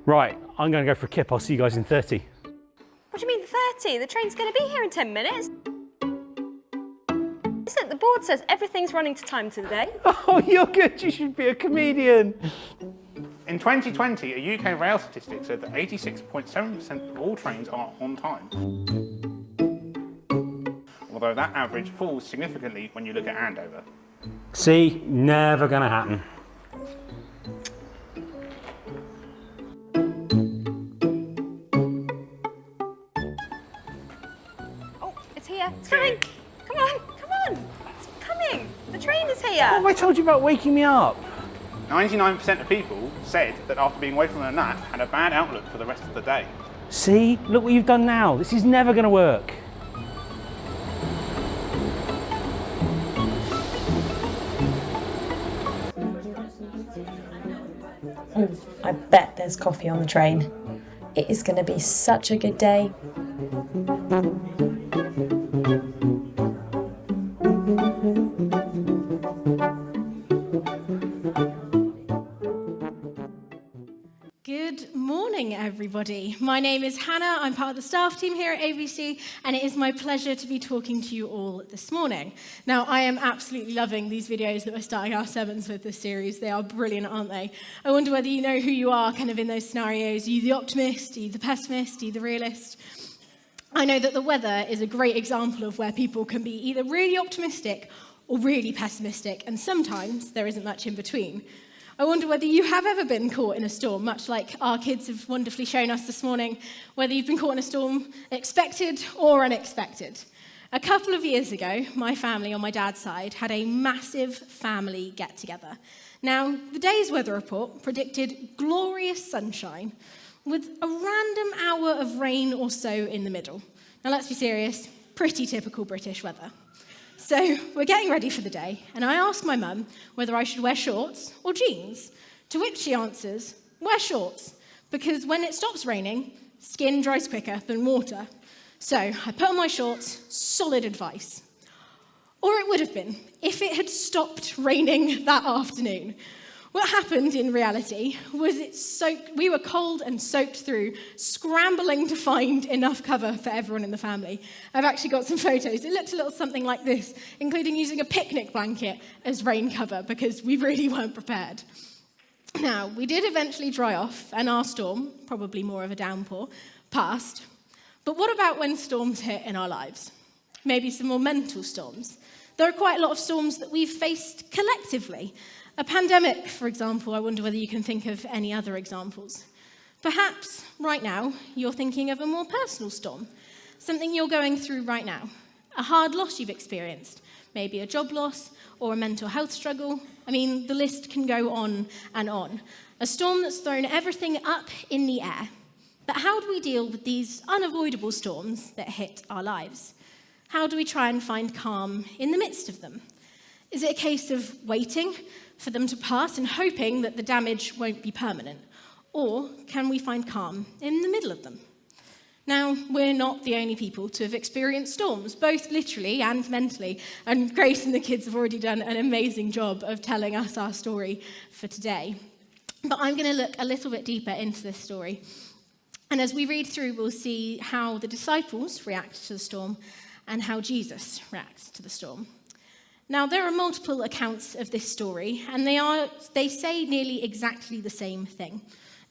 Right, I'm going to go for a kip. I'll see you guys in 30. What do you mean 30? The train's going to be here in 10 minutes. Listen, the board says everything's running to time today. Oh, you're good. You should be a comedian. In 2020, a UK rail statistic said that 86.7% of all trains are on time. Although that average falls significantly when you look at Andover. See, never going to happen. Oh, it's here. It's coming. Come on, come on. It's coming. The train is here. What have I told you about waking me up? 99% of people said that after being away from their nap had a bad outlook for the rest of the day. See, look what you've done now. This is never going to work. I bet there's coffee on the train. It is going to be such a good day. Good morning, everybody. My name is Hannah. I'm part of the staff team here at ABC, and it is my pleasure to be talking to you all this morning. Now, I am absolutely loving these videos that we're starting our sermons with this series. They are brilliant, aren't they? I wonder whether you know who you are kind of in those scenarios. Are you the optimist? Are you the pessimist? Are you the realist? I know that the weather is a great example of where people can be either really optimistic or really pessimistic, and sometimes there isn't much in between. I wonder whether you have ever been caught in a storm, much like our kids have wonderfully shown us this morning, whether you've been caught in a storm expected or unexpected. A couple of years ago, my family on my dad's side had a massive family get-together. Now, the day's weather report predicted glorious sunshine with a random hour of rain or so in the middle. Now, let's be serious, pretty typical British weather. So we're getting ready for the day, and I ask my mum whether I should wear shorts or jeans, to which she answers, wear shorts, because when it stops raining, skin dries quicker than water. So I put on my shorts, solid advice. Or it would have been, if it had stopped raining that afternoon. What happened in reality was we were cold and soaked through, scrambling to find enough cover for everyone in the family. I've actually got some photos. It looked a little something like this, including using a picnic blanket as rain cover because we really weren't prepared. Now, we did eventually dry off, and our storm, probably more of a downpour, passed. But what about when storms hit in our lives? Maybe some more mental storms. There are quite a lot of storms that we've faced collectively. A pandemic, for example. I wonder whether you can think of any other examples. Perhaps, right now, you're thinking of a more personal storm, something you're going through right now, a hard loss you've experienced, maybe a job loss or a mental health struggle. I mean, the list can go on and on. A storm that's thrown everything up in the air. But how do we deal with these unavoidable storms that hit our lives? How do we try and find calm in the midst of them? Is it a case of waiting for them to pass and hoping that the damage won't be permanent? Or can we find calm in the middle of them? Now, we're not the only people to have experienced storms, both literally and mentally. And Grace and the kids have already done an amazing job of telling us our story for today. But I'm going to look a little bit deeper into this story. And as we read through, we'll see how the disciples react to the storm and how Jesus reacts to the storm. Now, there are multiple accounts of this story, and they say nearly exactly the same thing.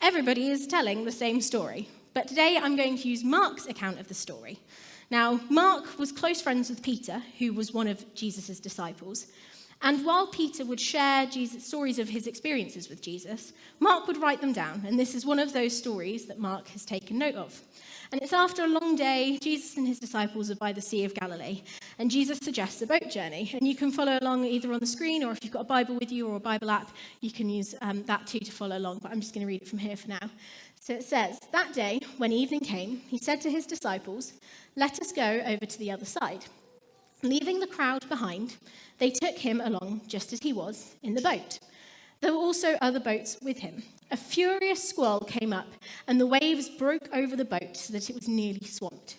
Everybody is telling the same story, but today I'm going to use Mark's account of the story. Now, Mark was close friends with Peter, who was one of Jesus' disciples, and while Peter would share stories of his experiences with Jesus, Mark would write them down, and this is one of those stories that Mark has taken note of. And it's after a long day, Jesus and his disciples are by the Sea of Galilee, and Jesus suggests a boat journey. And you can follow along either on the screen, or if you've got a Bible with you or a Bible app, you can use that too to follow along, but I'm just going to read it from here for now. So it says, that day, when evening came, he said to his disciples, let us go over to the other side. Leaving the crowd behind, they took him along just as he was in the boat. There were also other boats with him. A furious squall came up, and the waves broke over the boat so that it was nearly swamped.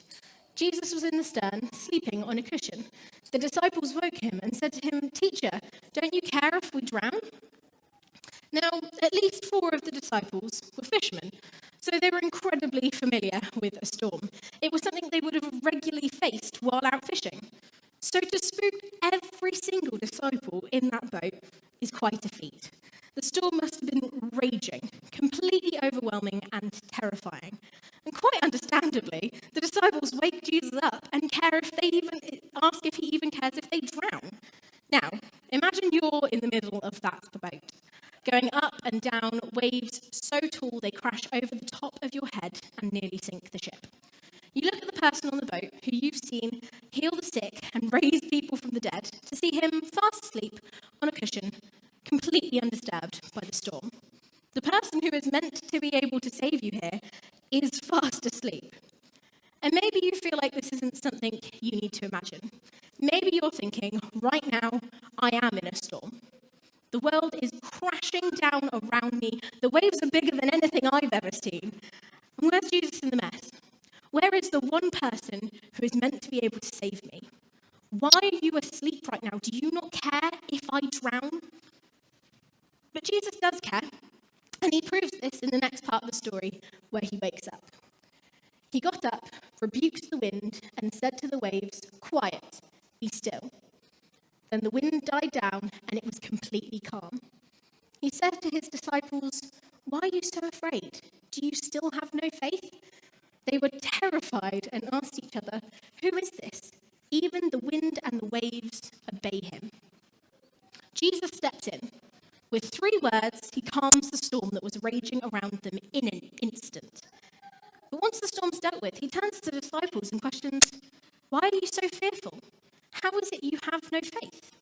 Jesus was in the stern, sleeping on a cushion. The disciples woke him and said to him, Teacher, don't you care if we drown? Now, at least 4 of the disciples were fishermen. So they were incredibly familiar with a storm. It was something they would have regularly faced while out fishing. So to spook every single disciple in that boat is quite a feat. The storm must have been raging, completely overwhelming and terrifying. And quite understandably, the disciples wake Jesus up and ask if he even cares if they drown. Now, imagine you're in the middle of that boat, going up and down, waves so tall they crash over the top of your head and nearly sink the ship. You look at the person on the boat who you've seen heal the sick and raise people from the dead to see him fast asleep on a cushion, completely undisturbed by the storm. The person who is meant to be able to save you here is fast asleep. And maybe you feel like this isn't something you need to imagine. Maybe you're thinking, right now, I am in a storm. The world is crashing down around me. The waves are bigger than anything I've ever seen. And where's Jesus in the mess? Where is the one person who is meant to be able to save me? Why are you asleep right now? Do you not care if I drown? But Jesus does care, and he proves this in the next part of the story where he wakes up. He got up, rebuked the wind, and said to the waves, "Quiet, be still." Then the wind died down, and it was completely calm. He said to his disciples, "Why are you so afraid? Do you still have no faith?" They were terrified and asked each other, "Who is this? Even the wind and the waves obey him." Jesus steps in. With 3 words, he calms the storm that was raging around them in an instant. But once the storm's dealt with, he turns to the disciples and questions, "Why are you so fearful? How is it you have no faith?"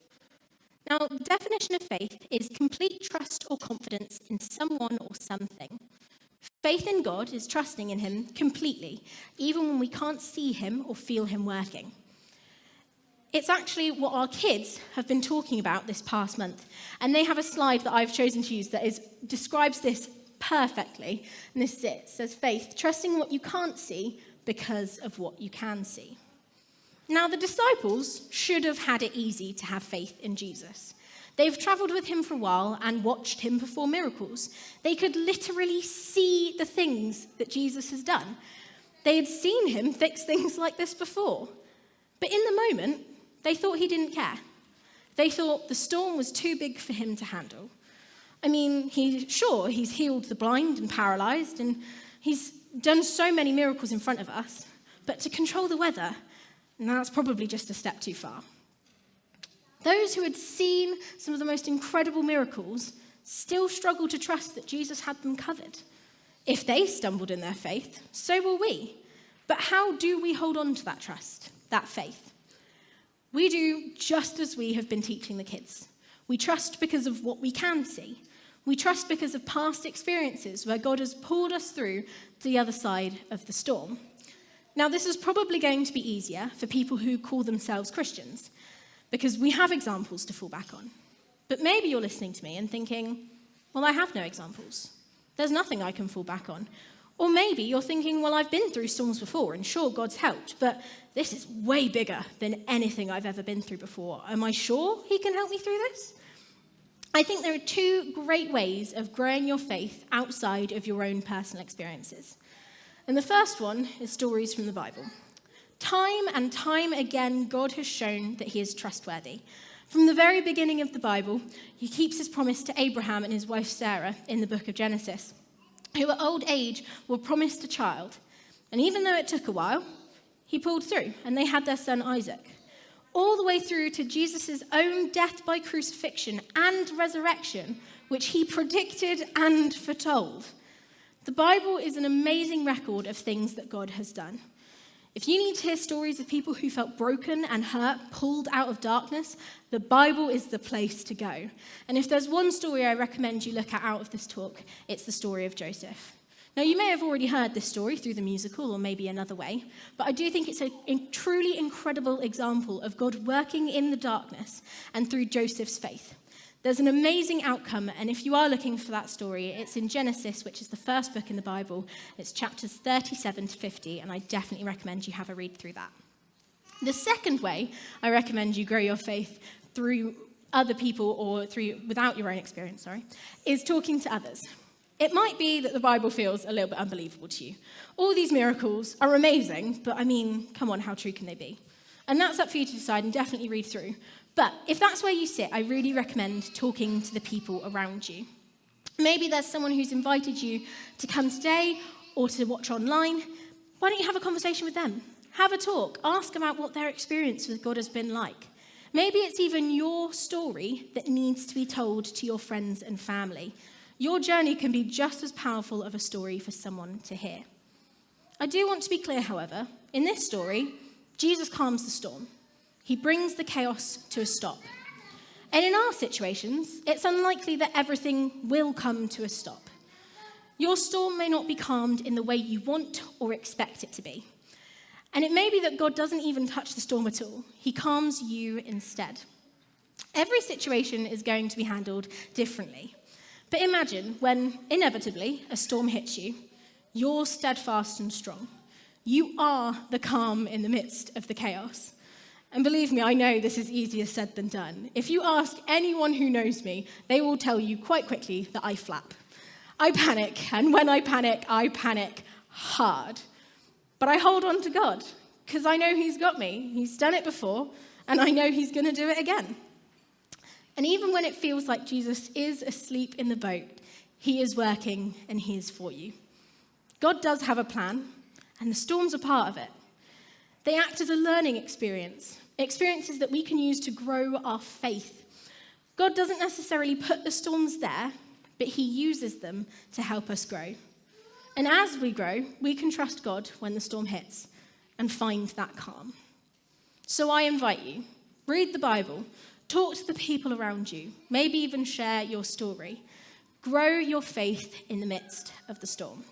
Now, the definition of faith is complete trust or confidence in someone or something. Faith in God is trusting in him completely, even when we can't see him or feel him working. It's actually what our kids have been talking about this past month, and they have a slide that I've chosen to use that describes this perfectly. And this is it. It says, faith, trusting what you can't see because of what you can see. Now, the disciples should have had it easy to have faith in Jesus. They've traveled with him for a while and watched him perform miracles. They could literally see the things that Jesus has done. They had seen him fix things like this before. But in the moment, they thought he didn't care. They thought the storm was too big for him to handle. I mean, he's healed the blind and paralyzed, and he's done so many miracles in front of us, but to control the weather, that's probably just a step too far. Those who had seen some of the most incredible miracles still struggled to trust that Jesus had them covered. If they stumbled in their faith, so will we. But how do we hold on to that trust, that faith? We do just as we have been teaching the kids. We trust because of what we can see. We trust because of past experiences where God has pulled us through to the other side of the storm. Now, this is probably going to be easier for people who call themselves Christians, because we have examples to fall back on. But maybe you're listening to me and thinking, well, I have no examples. There's nothing I can fall back on. Or maybe you're thinking, well, I've been through storms before, and sure, God's helped, but this is way bigger than anything I've ever been through before. Am I sure he can help me through this? I think there are 2 great ways of growing your faith outside of your own personal experiences. And the first one is stories from the Bible. Time and time again, God has shown that he is trustworthy. From the very beginning of the Bible, he keeps his promise to Abraham and his wife Sarah in the book of Genesis, who at old age were promised a child. And even though it took a while, he pulled through, and they had their son Isaac. All the way through to Jesus' own death by crucifixion and resurrection, which he predicted and foretold. The Bible is an amazing record of things that God has done. If you need to hear stories of people who felt broken and hurt, pulled out of darkness, the Bible is the place to go. And if there's one story I recommend you look at out of this talk, it's the story of Joseph. Now, you may have already heard this story through the musical or maybe another way, but I do think it's a truly incredible example of God working in the darkness and through Joseph's faith. There's an amazing outcome, and if you are looking for that story, it's in Genesis, which is the first book in the Bible. It's chapters 37 to 50, and I definitely recommend you have a read through that. The second way I recommend you grow your faith through other people or without your own experience, is talking to others. It might be that the Bible feels a little bit unbelievable to you. All these miracles are amazing, but I mean, come on, how true can they be? And that's up for you to decide and definitely read through. But if that's where you sit, I really recommend talking to the people around you. Maybe there's someone who's invited you to come today or to watch online. Why don't you have a conversation with them? Have a talk. Ask about what their experience with God has been like. Maybe it's even your story that needs to be told to your friends and family. Your journey can be just as powerful of a story for someone to hear. I do want to be clear, however, in this story, Jesus calms the storm. He brings the chaos to a stop. And in our situations, it's unlikely that everything will come to a stop. Your storm may not be calmed in the way you want or expect it to be. And it may be that God doesn't even touch the storm at all. He calms you instead. Every situation is going to be handled differently. But imagine when, inevitably, a storm hits you, you're steadfast and strong. You are the calm in the midst of the chaos. And believe me, I know this is easier said than done. If you ask anyone who knows me, they will tell you quite quickly that I flap. I panic, and when I panic hard. But I hold on to God, because I know He's got me. He's done it before, and I know He's going to do it again. And even when it feels like Jesus is asleep in the boat, He is working and He is for you. God does have a plan, and the storms are part of it. They act as a learning experience, experiences that we can use to grow our faith. God doesn't necessarily put the storms there, but He uses them to help us grow. And as we grow, we can trust God when the storm hits and find that calm. So I invite you, read the Bible, talk to the people around you, maybe even share your story. Grow your faith in the midst of the storm.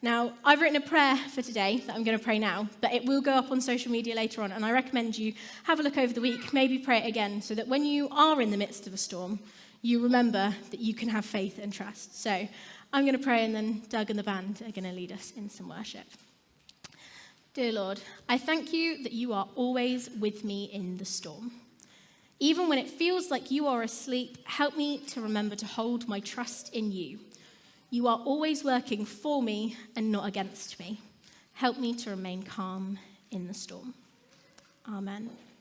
Now, I've written a prayer for today that I'm going to pray now, but it will go up on social media later on, and I recommend you have a look over the week, maybe pray it again, so that when you are in the midst of a storm, you remember that you can have faith and trust. So I'm going to pray, and then Doug and the band are going to lead us in some worship. Dear Lord, I thank you that you are always with me in the storm. Even when it feels like you are asleep, help me to remember to hold my trust in you. You are always working for me and not against me. Help me to remain calm in the storm. Amen.